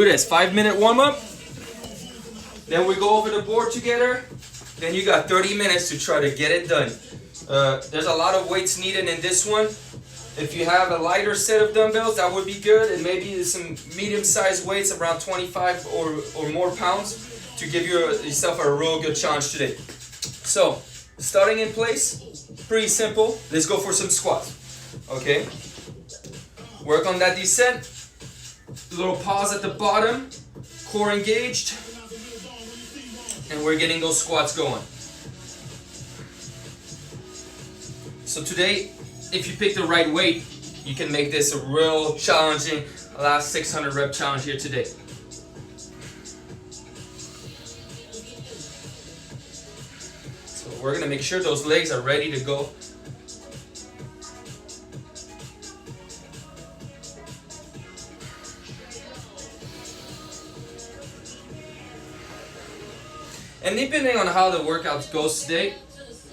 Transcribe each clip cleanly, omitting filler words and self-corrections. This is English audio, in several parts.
Do this 5-minute warm-up. Then we go over the board together. Then you got 30 minutes to try to get it done. There's a lot of weights needed in this one. If you have a lighter set of dumbbells, that would be good, and maybe some medium-sized weights around 25 or more pounds to give yourself a real good challenge today. So, starting in place, pretty simple. Let's go for some squats. Okay? Work on that descent. Little pause at the bottom, core engaged, and we're getting those squats going. So today, if you pick the right weight, you can make this a real challenging last 600 rep challenge here today. So we're gonna make sure those legs are ready to go. And depending on how the workout goes today,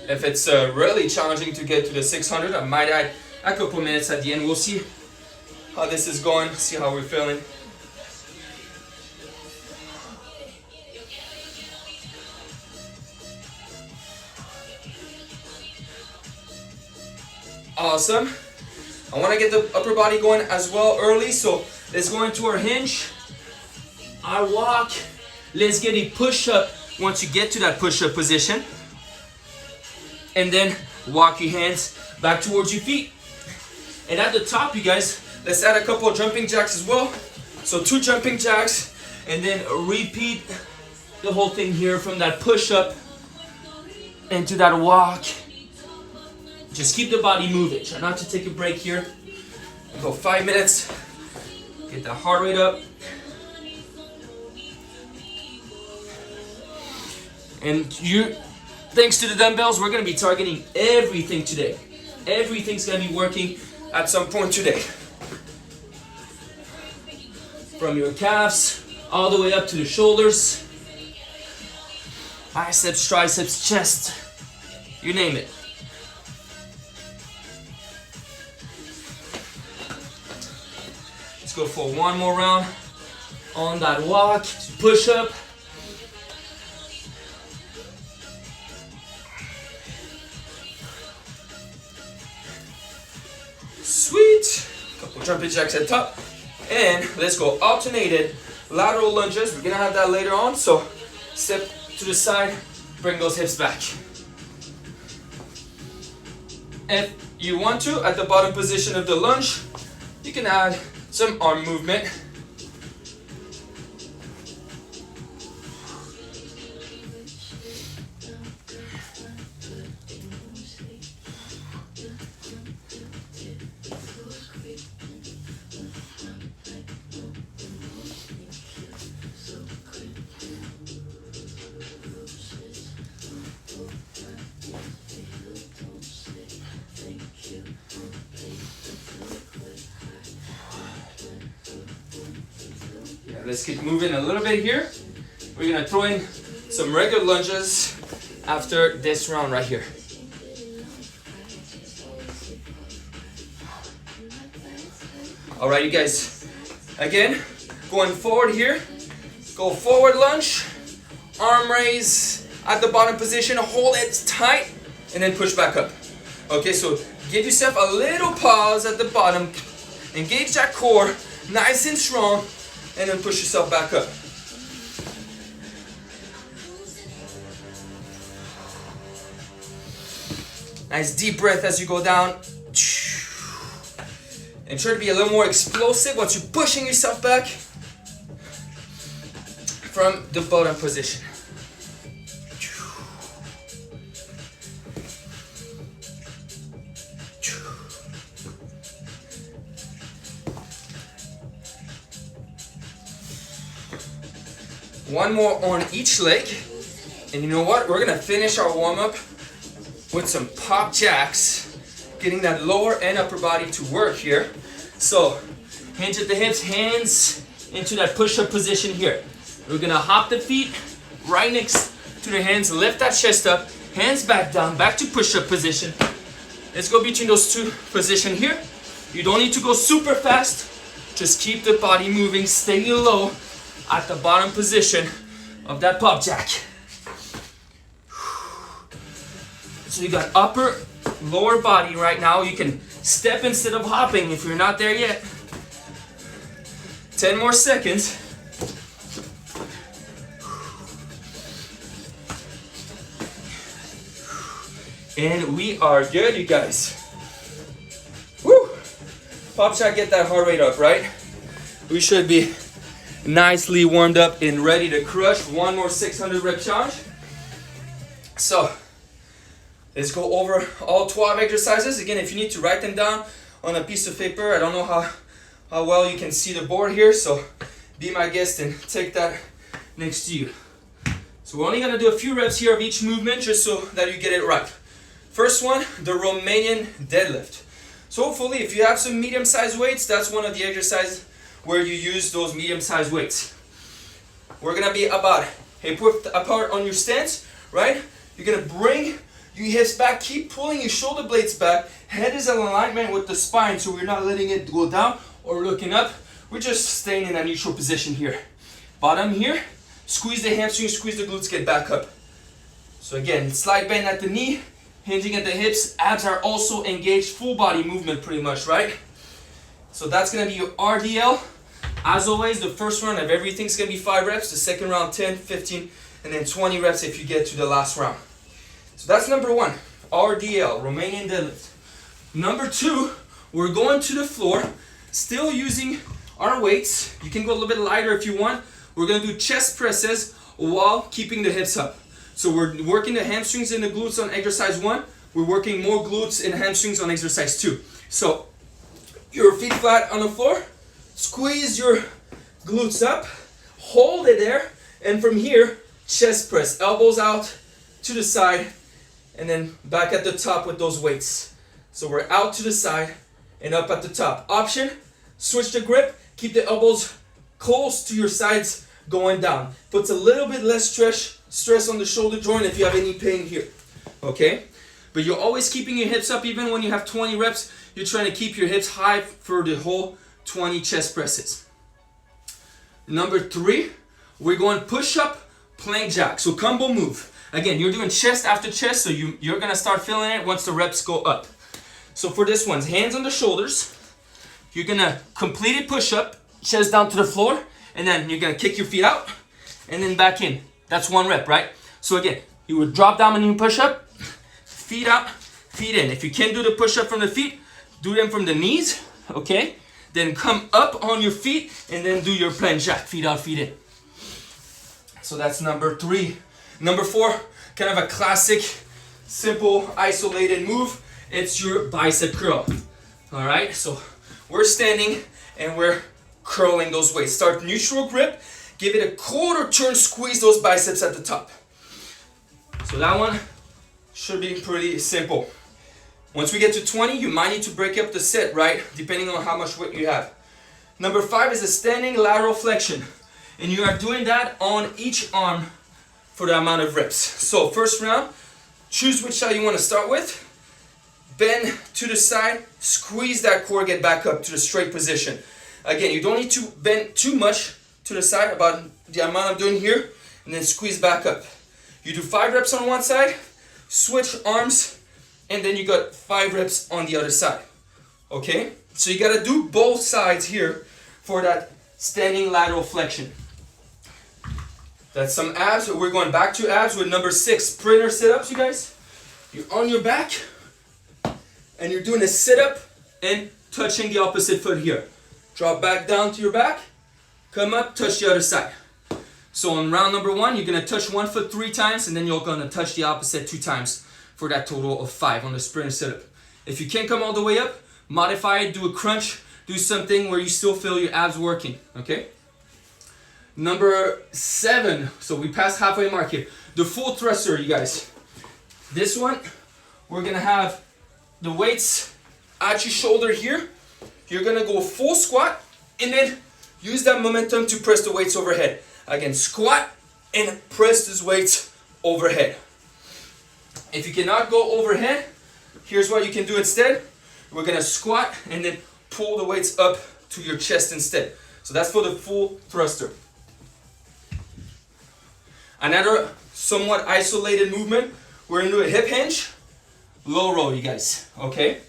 if it's really challenging to get to the 600, I might add a couple minutes at the end. We'll see how this is going, see how we're feeling. Awesome. I want to get the upper body going as well early, so let's go into our hinge. Our walk. Let's get a push-up once you get to that push-up position. And then walk your hands back towards your feet. And at the top, you guys, let's add a couple of jumping jacks as well. So 2 jumping jacks, and then repeat the whole thing here from that push-up into that walk. Just keep the body moving. Try not to take a break here. Go 5 minutes. Get the heart rate up. And thanks to the dumbbells, we're going to be targeting everything today. Everything's going to be working at some point today. From your calves all the way up to the shoulders. Biceps, triceps, chest. You name it. Let's go for one more round on that walk. Push up. Sweet. Couple jumping jacks at top. And let's go alternated lateral lunges. We're gonna have that later on. So step to the side, bring those hips back. If you want to, at the bottom position of the lunge, you can add some arm movement. Let's keep moving a little bit here. We're gonna throw in some regular lunges after this round right here. All right, you guys. Again, going forward here. Go forward lunge, arm raise at the bottom position, hold it tight, and then push back up. Okay, so give yourself a little pause at the bottom. Engage that core, nice and strong. And then push yourself back up. Nice deep breath as you go down. And try to be a little more explosive once you're pushing yourself back from the bottom position. One more on each leg. And you know what? We're gonna finish our warm-up with some pop jacks, getting that lower and upper body to work here. So, hinge at the hips, hands into that push-up position here. We're gonna hop the feet right next to the hands, lift that chest up, hands back down, back to push-up position. Let's go between those two positions here. You don't need to go super fast. Just keep the body moving, stay low, at the bottom position of that pop jack. So you got upper, lower body right now. You can step instead of hopping if you're not there yet. 10 more seconds. And we are good, you guys. Woo! Pop jack, get that heart rate up, right? We should be nicely warmed up and ready to crush. One more 600 rep challenge. So, let's go over all 12 exercises. Again, if you need to write them down on a piece of paper, I don't know how well you can see the board here, so be my guest and take that next to you. So we're only gonna do a few reps here of each movement just so that you get it right. First one, the Romanian deadlift. So hopefully if you have some medium-sized weights, that's one of the exercises where you use those medium-sized weights. We're gonna be about hip width apart on your stance, right? You're gonna bring your hips back, keep pulling your shoulder blades back. Head is in alignment with the spine, so we're not letting it go down or looking up. We're just staying in a neutral position here. Bottom here, squeeze the hamstrings, squeeze the glutes, get back up. So again, slight bend at the knee, hinging at the hips. Abs are also engaged, full body movement pretty much, right? So that's gonna be your RDL. As always, the first round of everything's gonna be 5 reps, the second round 10, 15, and then 20 reps if you get to the last round. So that's number 1, RDL, Romanian deadlift. Number 2, we're going to the floor, still using our weights. You can go a little bit lighter if you want. We're gonna do chest presses while keeping the hips up. So we're working the hamstrings and the glutes on exercise 1. We're working more glutes and hamstrings on exercise 2. So your feet flat on the floor, squeeze your glutes up, hold it there, and from here, chest press, elbows out to the side, and then back at the top with those weights. So we're out to the side and up at the top. Option, switch the grip, keep the elbows close to your sides going down. Puts a little bit less stress on the shoulder joint if you have any pain here, okay? But you're always keeping your hips up. Even when you have 20 reps, you're trying to keep your hips high for the whole 20 chest presses. Number 3, we're going push-up, plank jack. So combo move. Again, you're doing chest after chest, so you're gonna start feeling it once the reps go up. So for this one, hands on the shoulders. You're gonna complete a push-up, chest down to the floor, and then you're gonna kick your feet out, and then back in. That's 1 rep, right? So again, you would drop down when you push up, feet out, feet in. If you can't do the push up from the feet, do them from the knees, okay? Then come up on your feet and then do your plank jack, feet out, feet in. So that's number 3. Number 4, kind of a classic, simple, isolated move. It's your bicep curl, all right? So we're standing and we're curling those weights. Start neutral grip, give it a quarter turn, squeeze those biceps at the top. So that one should be pretty simple. Once we get to 20, you might need to break up the set, right? Depending on how much weight you have. Number 5 is a standing lateral flexion. And you are doing that on each arm for the amount of reps. So first round, choose which side you want to start with. Bend to the side, squeeze that core, get back up to the straight position. Again, you don't need to bend too much to the side, about the amount I'm doing here, and then squeeze back up. You do 5 reps on one side, switch arms, and then you got 5 reps on the other side. Okay? So you gotta do both sides here for that standing lateral flexion. That's some abs. We're going back to abs with number 6, sprinter sit-ups, you guys. You're on your back, and you're doing a sit-up and touching the opposite foot here. Drop back down to your back, come up, touch the other side. So on round number 1, you're gonna touch one foot 3 times, and then you're gonna touch the opposite 2 times for that total of 5 on the sprinter sit-up. If you can't come all the way up, modify it, do a crunch, do something where you still feel your abs working, okay? Number 7, so we passed halfway mark here. The full thruster, you guys. This one, we're gonna have the weights at your shoulder here. You're gonna go full squat, and then use that momentum to press the weights overhead. Again, squat and press these weights overhead. If you cannot go overhead, here's what you can do instead. We're gonna squat and then pull the weights up to your chest instead. So that's for the full thruster. Another somewhat isolated movement. We're gonna do a hip hinge, low row, you guys, okay?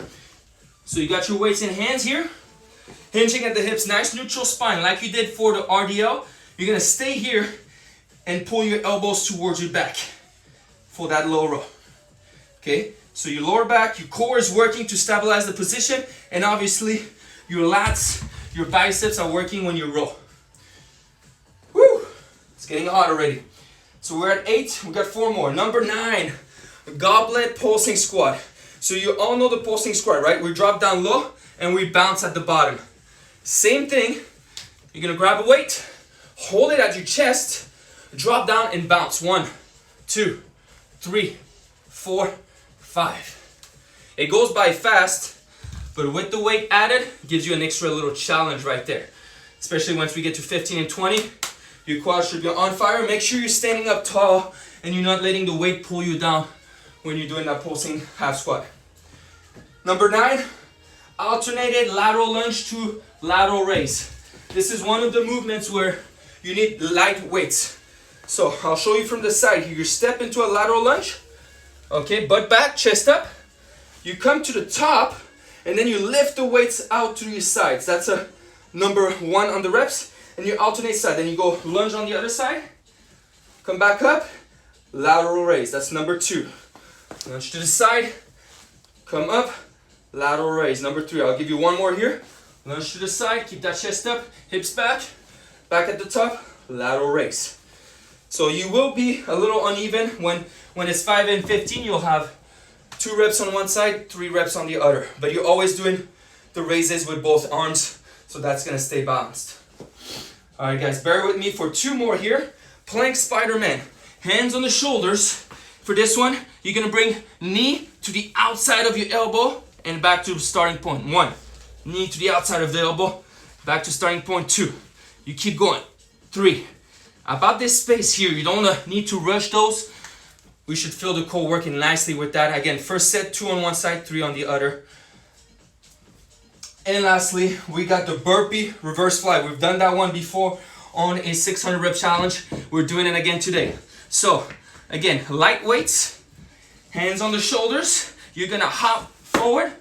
So you got your weights in hands here, hinging at the hips, nice neutral spine, like you did for the RDL. You're gonna stay here and pull your elbows towards your back for that low row, okay? So your lower back, your core is working to stabilize the position, and obviously your lats, your biceps are working when you row. Woo! It's getting hot already. So we're at 8, we got 4 more. Number 9, goblet pulsing squat. So you all know the pulsing squat, right? We drop down low and we bounce at the bottom. Same thing, you're gonna grab a weight, hold it at your chest, drop down and bounce. 1, 2, 3, 4, 5. It goes by fast, but with the weight added, gives you an extra little challenge right there. Especially once we get to 15 and 20, your quads should be on fire. Make sure you're standing up tall and you're not letting the weight pull you down when you're doing that pulsing half squat. Number 9, alternated lateral lunge to lateral raise. This is one of the movements where you need light weights. So I'll show you from the side here. You step into a lateral lunge, okay, butt back, chest up. You come to the top and then you lift the weights out to your sides. That's a number 1 on the reps. And you alternate side. Then you go lunge on the other side, come back up, lateral raise. That's number 2. Lunge to the side, come up, lateral raise. Number 3. I'll give you one more here. Lunge to the side, keep that chest up, hips back, back at the top, lateral raise. So you will be a little uneven when it's 5 and 15. You'll have 2 reps on one side, 3 reps on the other. But you're always doing the raises with both arms, so that's gonna stay balanced. All right, guys, bear with me for 2 more here. Plank Spider-Man, hands on the shoulders. For this one, you're gonna bring knee to the outside of your elbow and back to starting point. 1, knee to the outside of the elbow, back to starting point. 2, you keep going. 3, about this space here, you don't need to rush those. We should feel the core working nicely with that. Again, first set, 2 on one side, 3 on the other. And lastly, we got the burpee reverse fly. We've done that one before on a 600 rep challenge. We're doing it again today. So again, light weights, hands on the shoulders. You're gonna hop forward,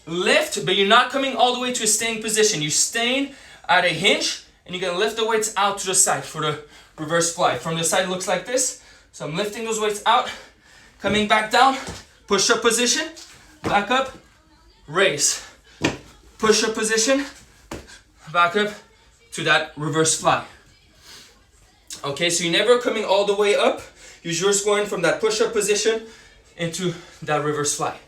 lift, but you're not coming all the way to a staying position. You're staying at a hinge and you're gonna lift the weights out to the side for the reverse fly. From the side it looks like this. So I'm lifting those weights out, coming back down, push up position, back up, raise. Push up position, back up to that reverse fly. Okay, so you're never coming all the way up. You're just going from that push up position into that reverse fly.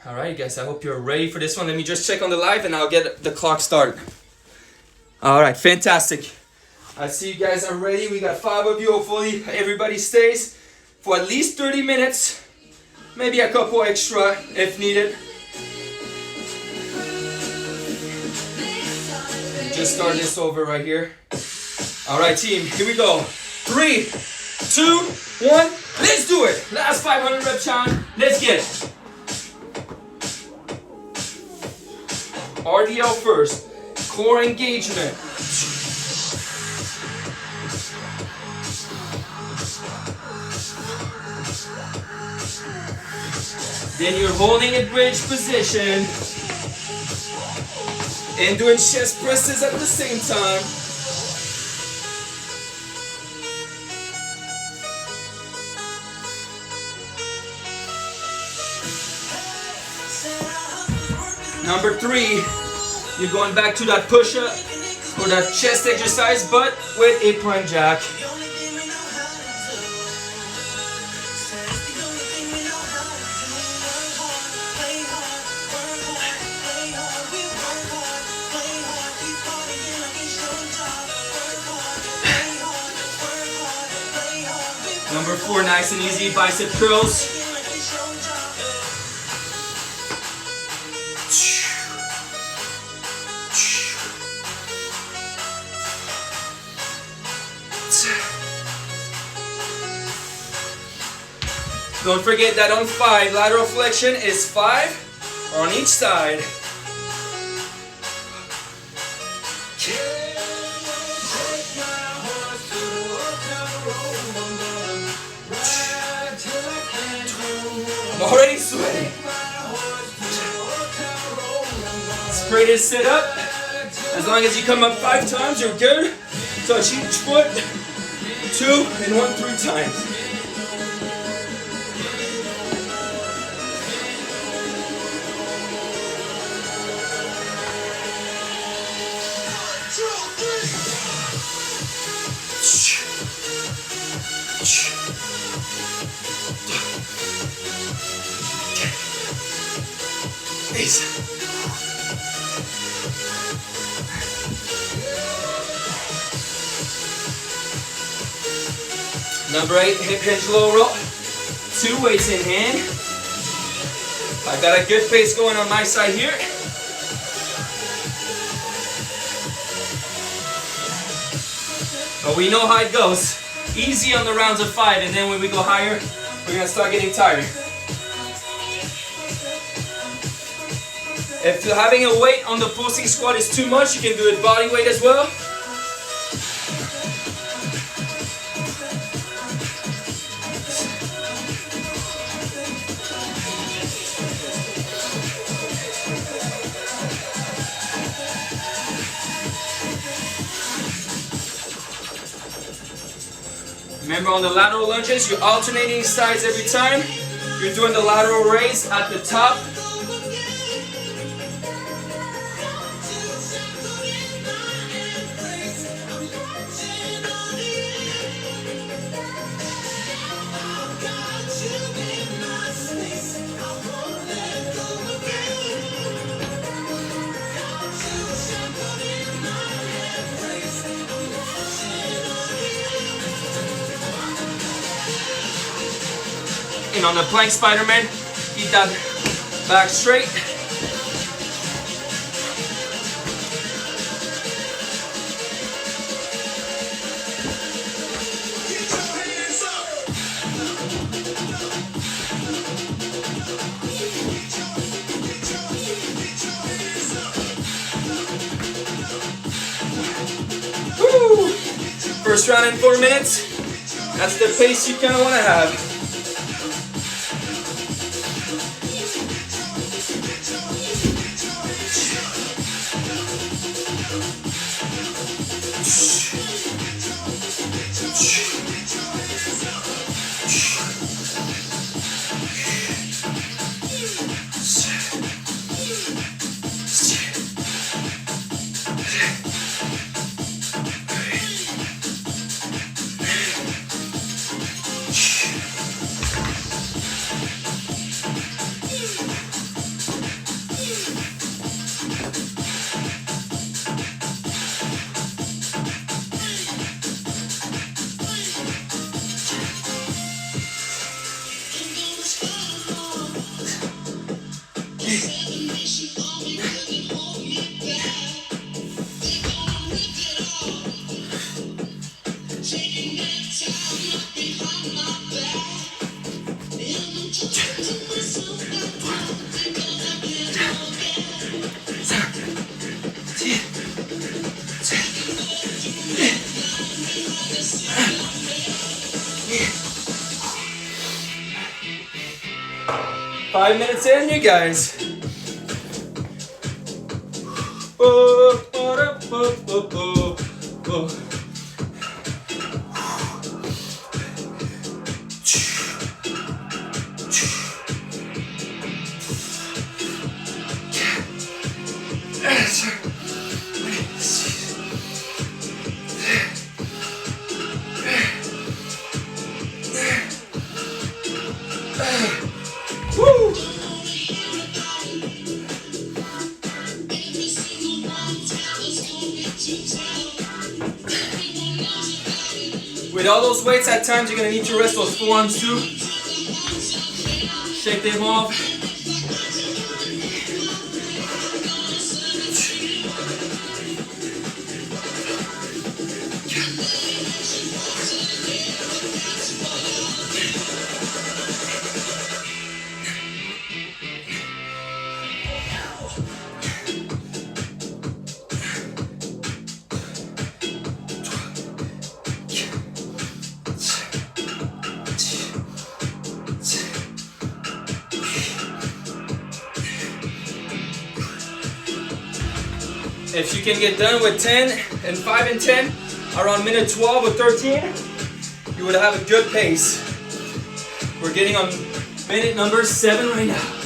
All right, guys, I hope you're ready for this one. Let me just check on the live and I'll get the clock started. All right, fantastic. I see you guys are ready. We got 5 of you. Hopefully everybody stays for at least 30 minutes. Maybe a couple extra if needed. Just start this over right here. All right, team, here we go. 3, 2, 1, let's do it. Last 500 rep challenge, let's get it. RDL first, core engagement. Then you're holding a bridge position and doing chest presses at the same time. Number 3, you're going back to that push-up or that chest exercise, but with a plank jack. Number 4, nice and easy, bicep curls. Don't forget that on 5, lateral flexion is 5 on each side. ready to sit up. As long as you come up 5 times, you're good. Touch each foot. 2 and 1, 3 times. Number 8, hip hinge low roll. 2 weights in hand. I got a good pace going on my side here. But we know how it goes. Easy on the rounds of 5, and then when we go higher, we're gonna start getting tired. If having a weight on the pulsing squat is too much, you can do it body weight as well. Remember, on the lateral lunges, you're alternating sides every time. You're doing the lateral raise at the top. And on the plank Spider-Man, keep that back straight. Woo! First round in 4 minutes. That's the pace you kind of want to have. Five minutes in, you guys. With all those weights, at times you're gonna need to rest those forearms too. Shake them off. If you can get done with 10 and 5 and 10 around minute 12 or 13, you would have a good pace. We're getting on minute number 7 right now.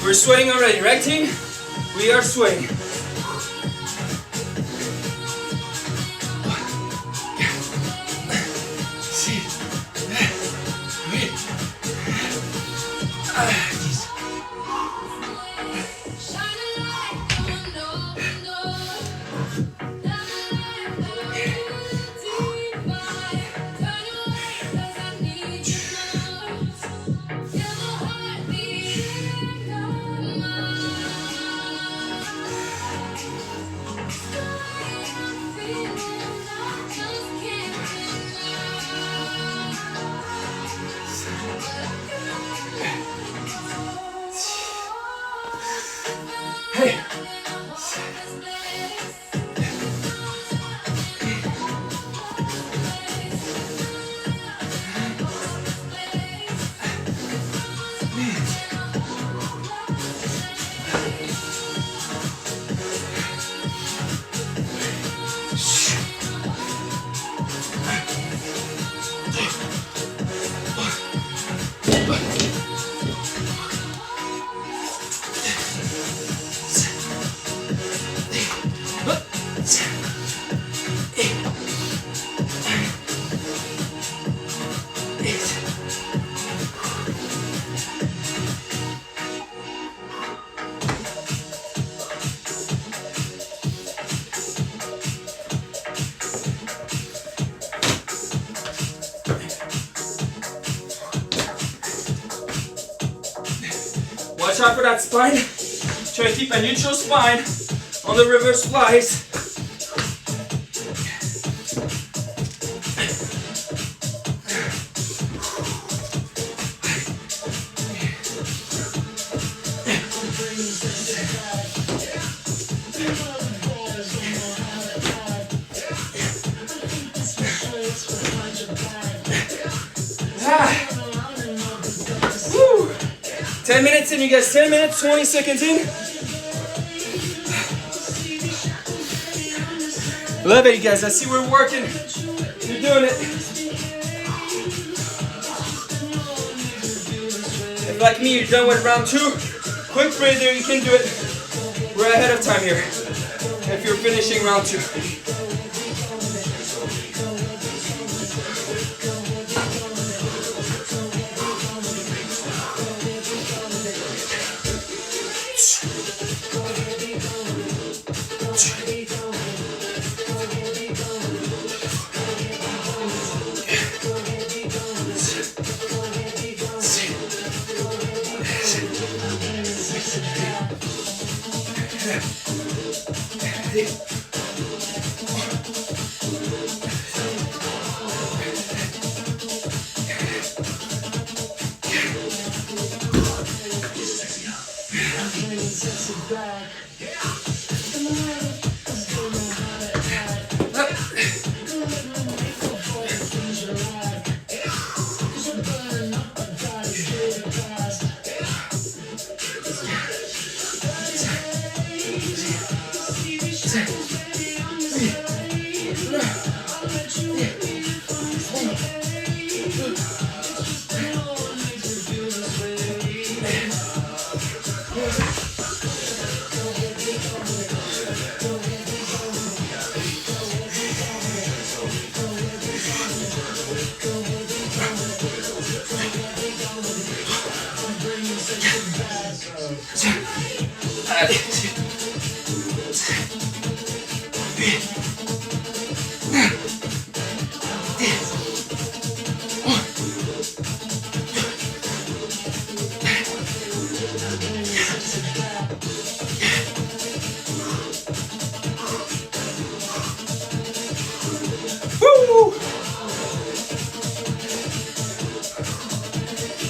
We're sweating already, right team? We are sweating. Hey. Watch out for that spine. Try to keep a neutral spine on the reverse flies. Woo. 10 minutes in, you guys. 10 minutes, 20 seconds in. Love it, you guys. I see we're working. You're doing it. If like me, you're done with round 2, quick breather, you can do it. We're ahead of time here. If you're finishing round 2.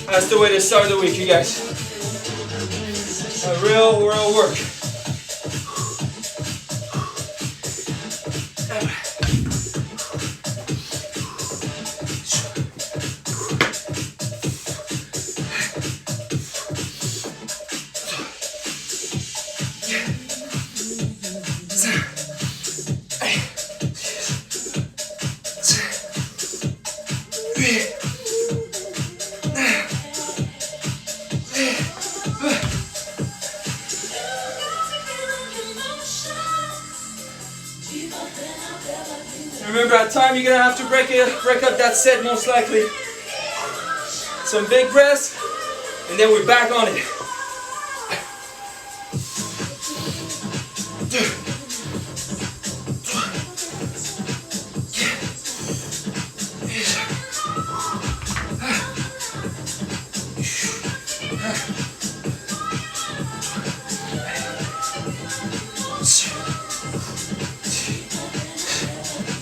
That's the way to start the week, you guys. A real work. Remember, at time you're gonna have to break up that set most likely. Some big breaths, and then we're back on it.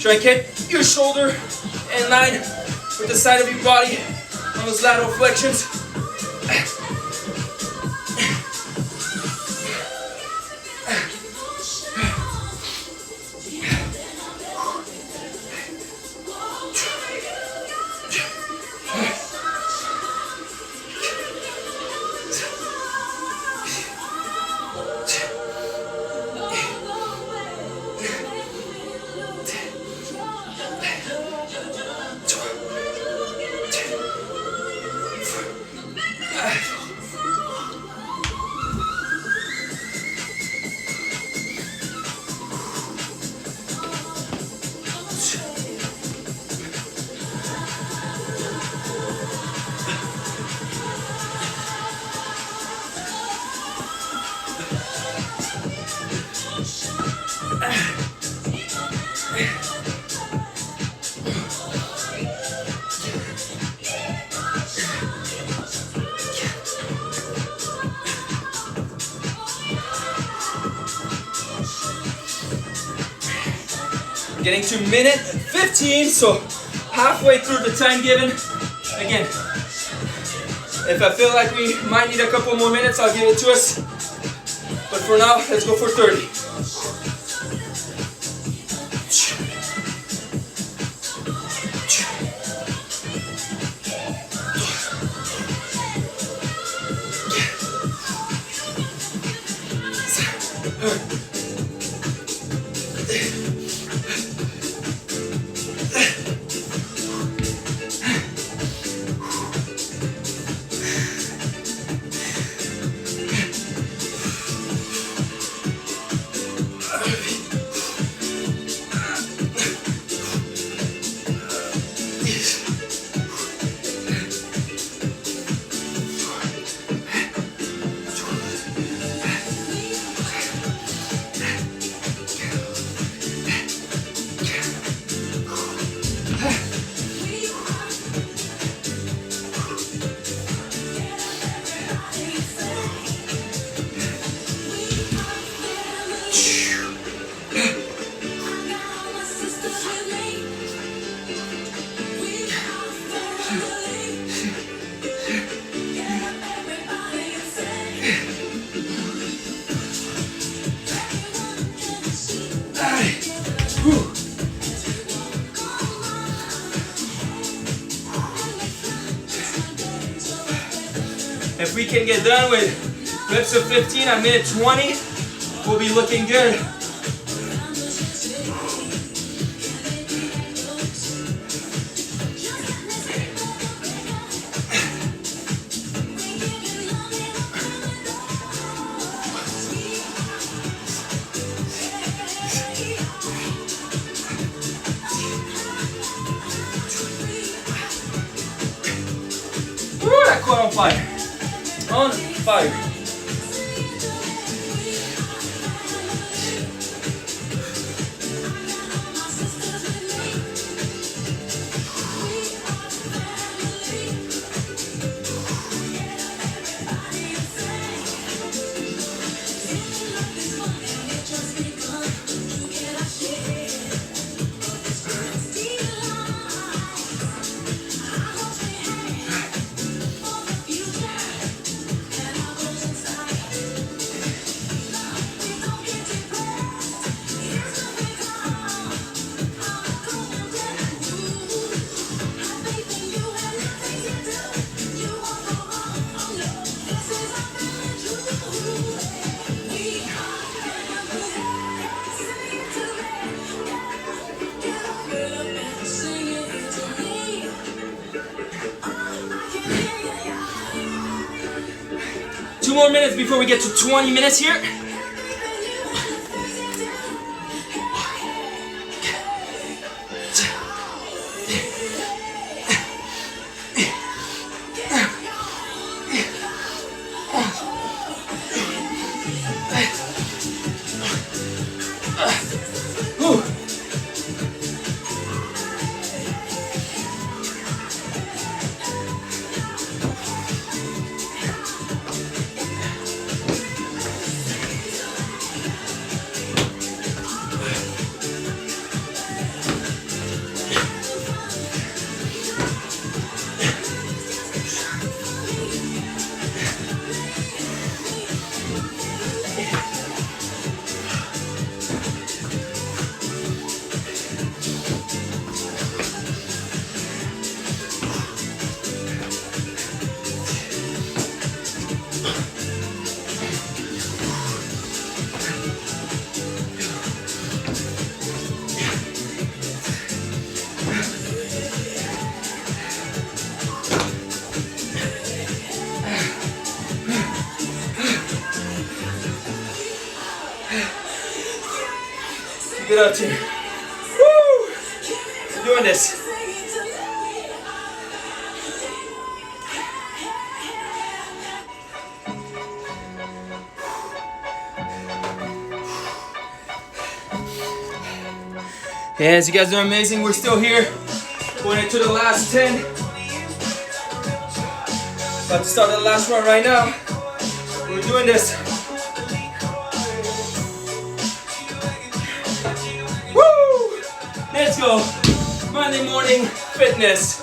Try and keep your shoulder in line with the side of your body on those lateral flexions. Getting to minute 15, so halfway through the time given. Again, if I feel like we might need a couple more minutes, I'll give it to us. But for now, let's go for 30. If we can get done with reps of 15 at minute 20, we'll be looking good. fire. On fire. Two more minutes before we get to 20 minutes here. Get out here. Woo! Doing this. Yes, you guys are amazing. We're still here. Going into the last 10. About to start the last run right now. We're doing this. Woo! Let's go. Monday morning fitness.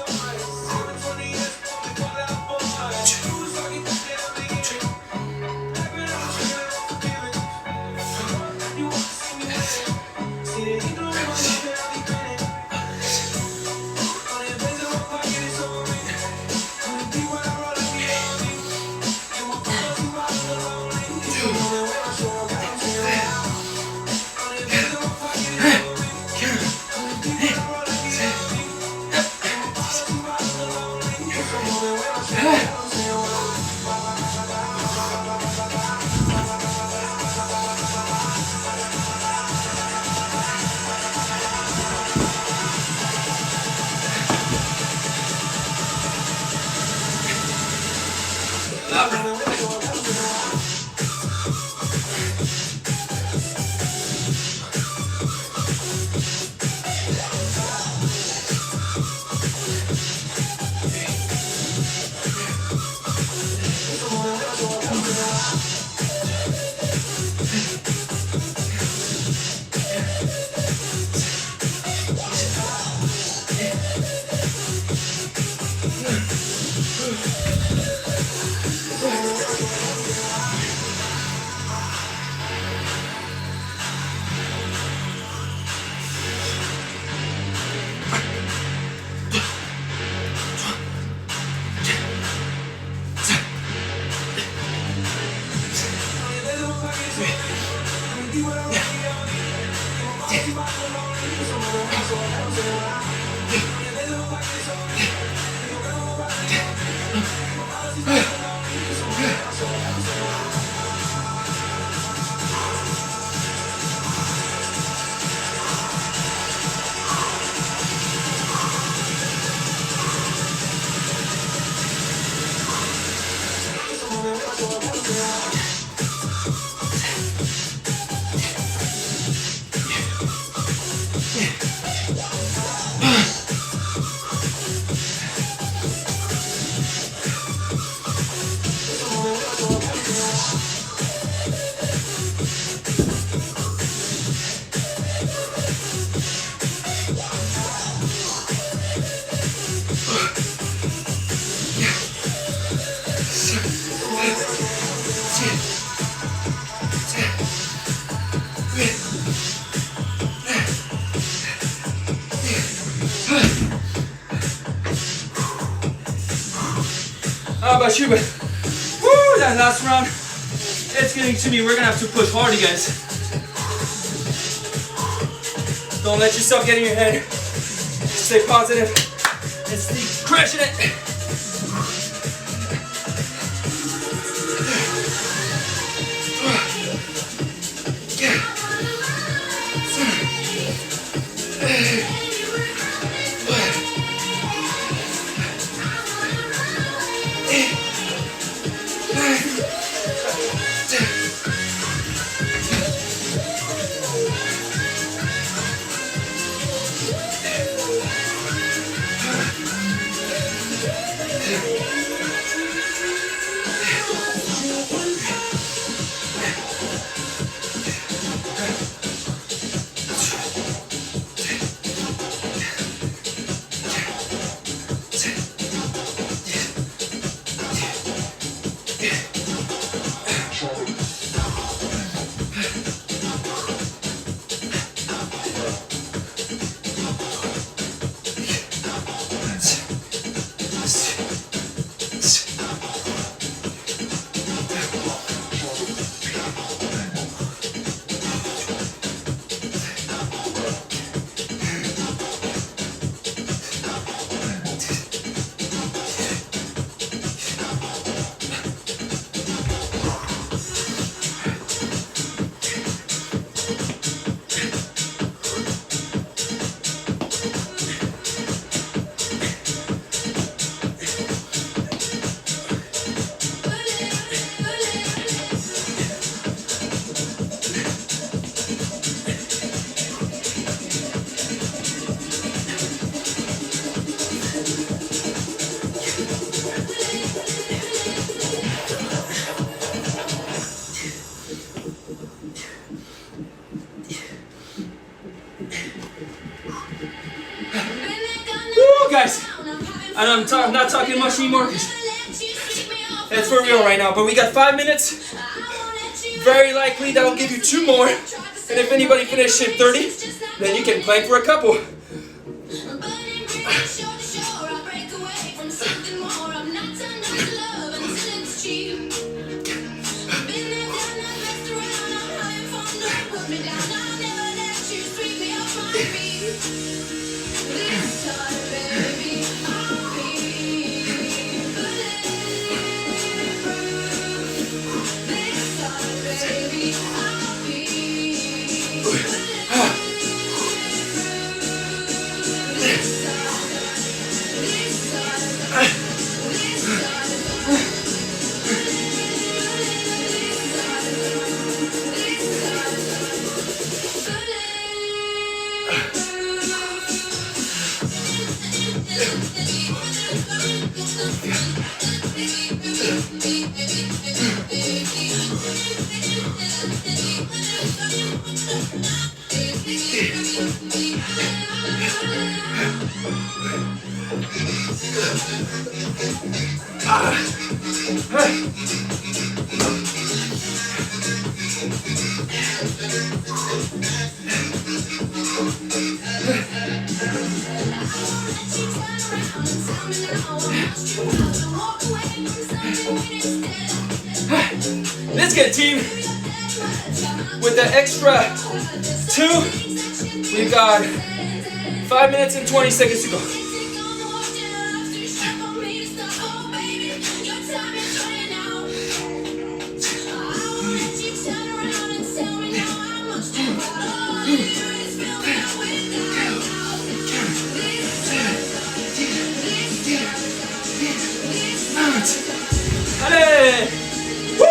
about you, but woo, that last round, it's getting to me. We're gonna have to push hard, you guys. Don't let yourself get in your head. Stay positive and stay crushing it. Guys, and I'm not talking much anymore. It's for real right now, but we got 5 minutes. Very likely that'll give you 2 more. And if anybody finishes in 30, then you can plank for a couple. Let's get a team with the extra 2. We've got 5 minutes and 20 seconds to go. Allez! Woo!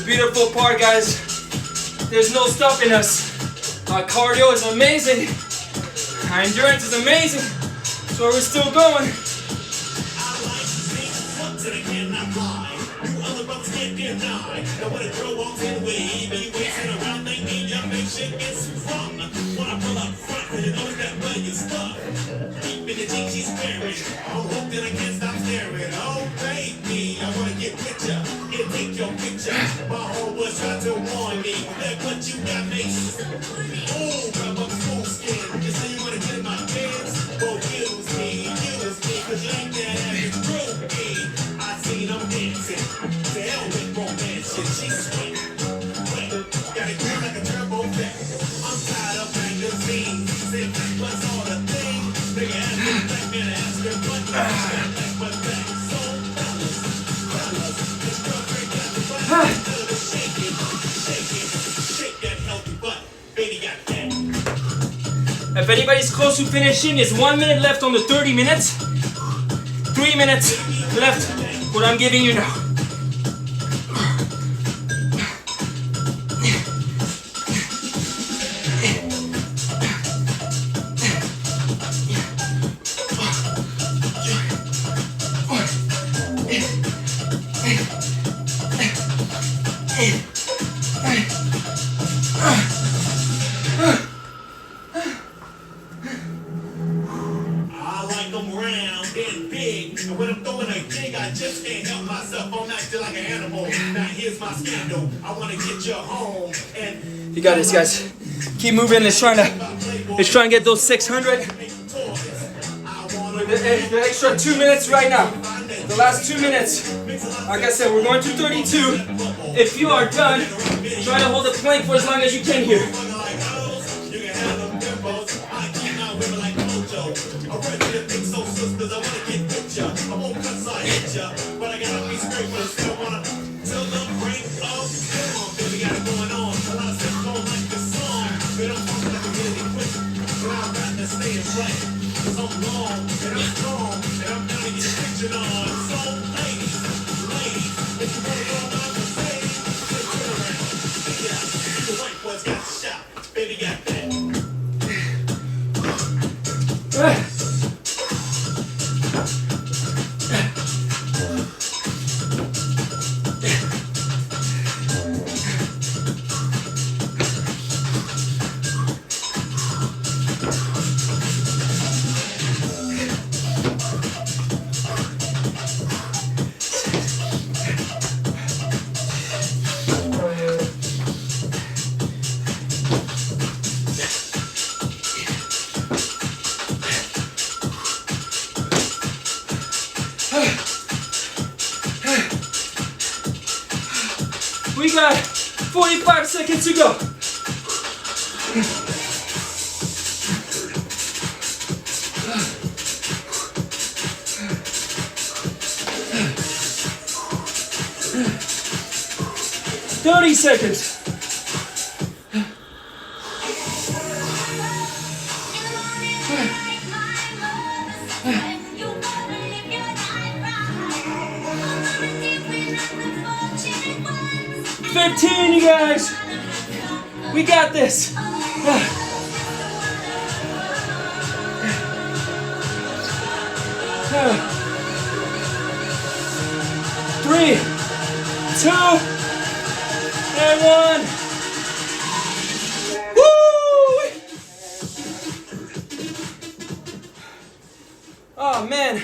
beautiful part, guys. There's no stopping us. Our cardio is amazing. Our endurance is amazing. So we're still going. If anybody's close to finishing, it's 1 minute left on the 30 minutes. 3 minutes left, what I'm giving you now. You got this, guys. Keep moving. Let's try and get those 600. The extra 2 minutes right now. The last 2 minutes. Like I said, we're going to 32. If you are done, try to hold the plank for as long as you can here. We got 45 seconds to go. Thirty seconds. You guys, we got this. 3, 2, and 1. Woo! Oh man.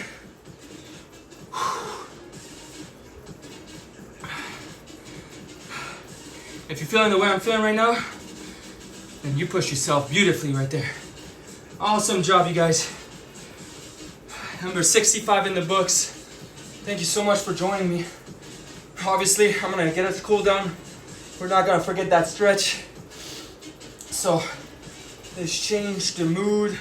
If you're feeling the way I'm feeling right now, then you push yourself beautifully right there. Awesome job, you guys. Number 65 in the books. Thank you so much for joining me. Obviously, I'm gonna get us cooled down. We're not gonna forget that stretch. So, let's change the mood.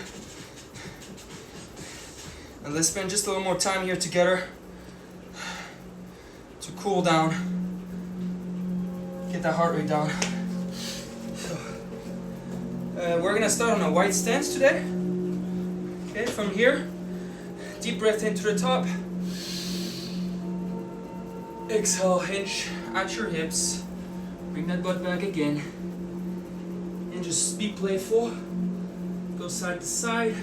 And let's spend just a little more time here together to cool down. Get that heart rate down. So, we're gonna start on a wide stance today. Okay, from here, deep breath into the top. Exhale, hinge at your hips. Bring that butt back again. And just be playful. Go side to side.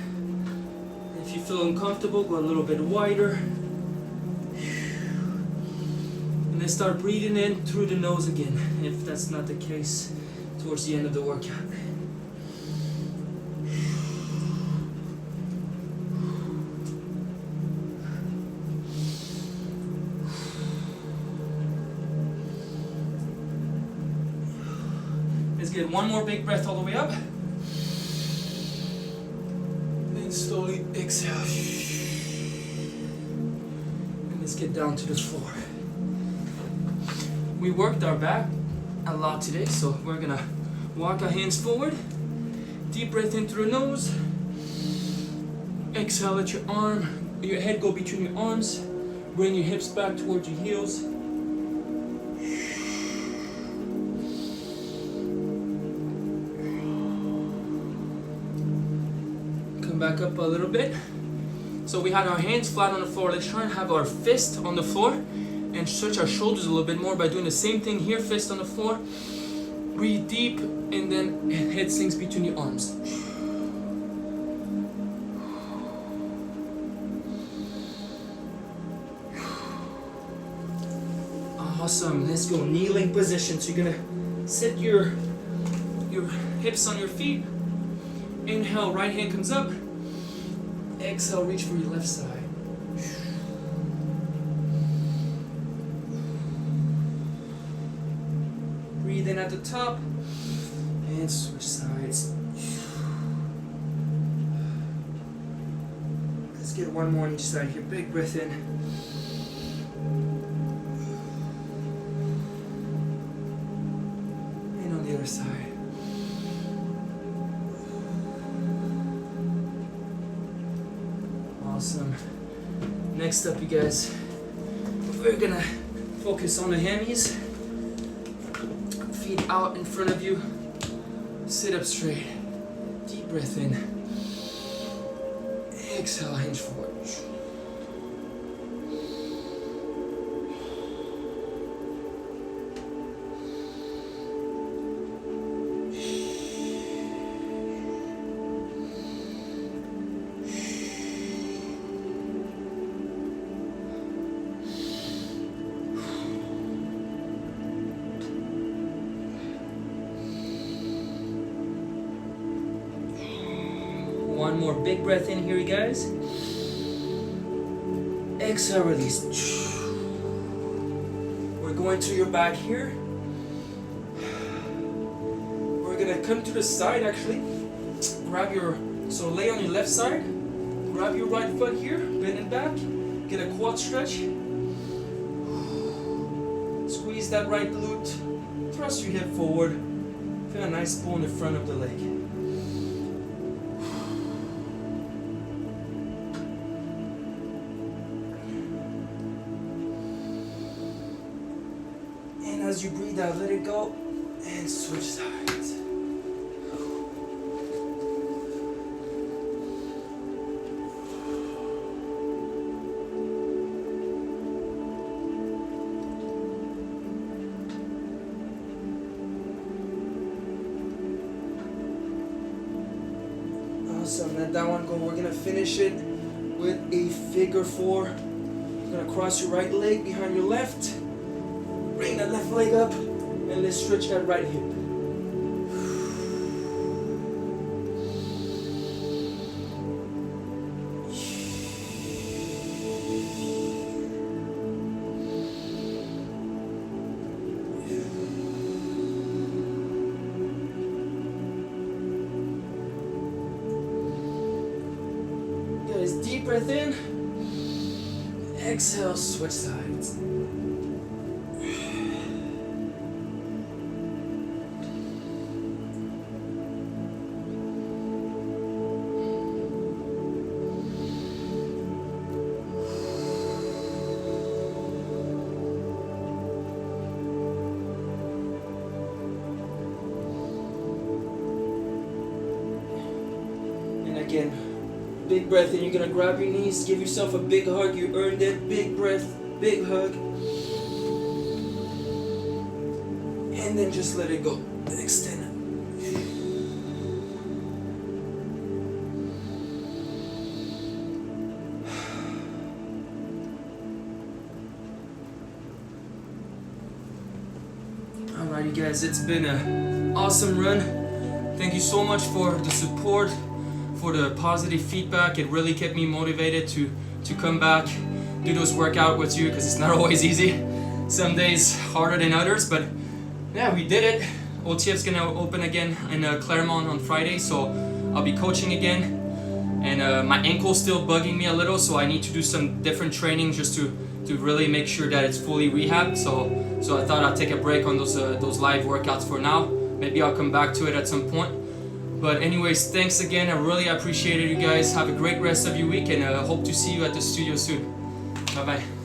If you feel uncomfortable, go a little bit wider. And then start breathing in through the nose again, if that's not the case towards the end of the workout. Let's get one more big breath all the way up. And slowly exhale. And let's get down to the floor. We worked our back a lot today, so we're gonna walk our hands forward. Deep breath in through the nose. Exhale, let your head go between your arms. Bring your hips back towards your heels. Back up a little bit. So we had our hands flat on the floor. Let's try and have our fist on the floor and stretch our shoulders a little bit more by doing the same thing here. Fist on the floor. Breathe deep and then head sinks between your arms. Awesome. Let's go kneeling position. So you're gonna sit your hips on your feet. Inhale, right hand comes up. Exhale, reach for your left side. Breathe in at the top and switch sides. Let's get one more on each side here. Big breath in. And on the other side. Awesome. Next up, you guys, we're gonna focus on the hammies. Feet out in front of you. Sit up straight. Deep breath in. Exhale, hinge forward. One more big breath in here, you guys. Exhale, release. We're going to your back here. We're gonna come to the side actually. So lay on your left side. Grab your right foot here, bend it back. Get a quad stretch. Squeeze that right glute. Thrust your hip forward. Feel a nice pull in the front of the leg. As you breathe out, let it go and switch sides. Awesome, let that one go. We're gonna finish it with a figure four. You're gonna cross your right leg behind your left. Bring that left leg up and let's stretch that right hip. Guys, deep breath in. Exhale, switch sides. Again, big breath in. You're gonna grab your knees, give yourself a big hug. You earned it. Big breath, big hug. and then just let it go. Extend. Alrighty guys, it's been an awesome run. Thank you so much for the support, for the positive feedback. It really kept me motivated to come back, do those workouts with you, because it's not always easy. Some days harder than others, but yeah, we did it. OTF's gonna open again in Claremont on Friday, so I'll be coaching again. And my ankle's still bugging me a little, so I need to do some different training just to really make sure that it's fully rehabbed. So I thought I'd take a break on those live workouts for now. Maybe I'll come back to it at some point. But anyways, thanks again. I really appreciate it, you guys. Have a great rest of your week, and hope to see you at the studio soon. Bye bye.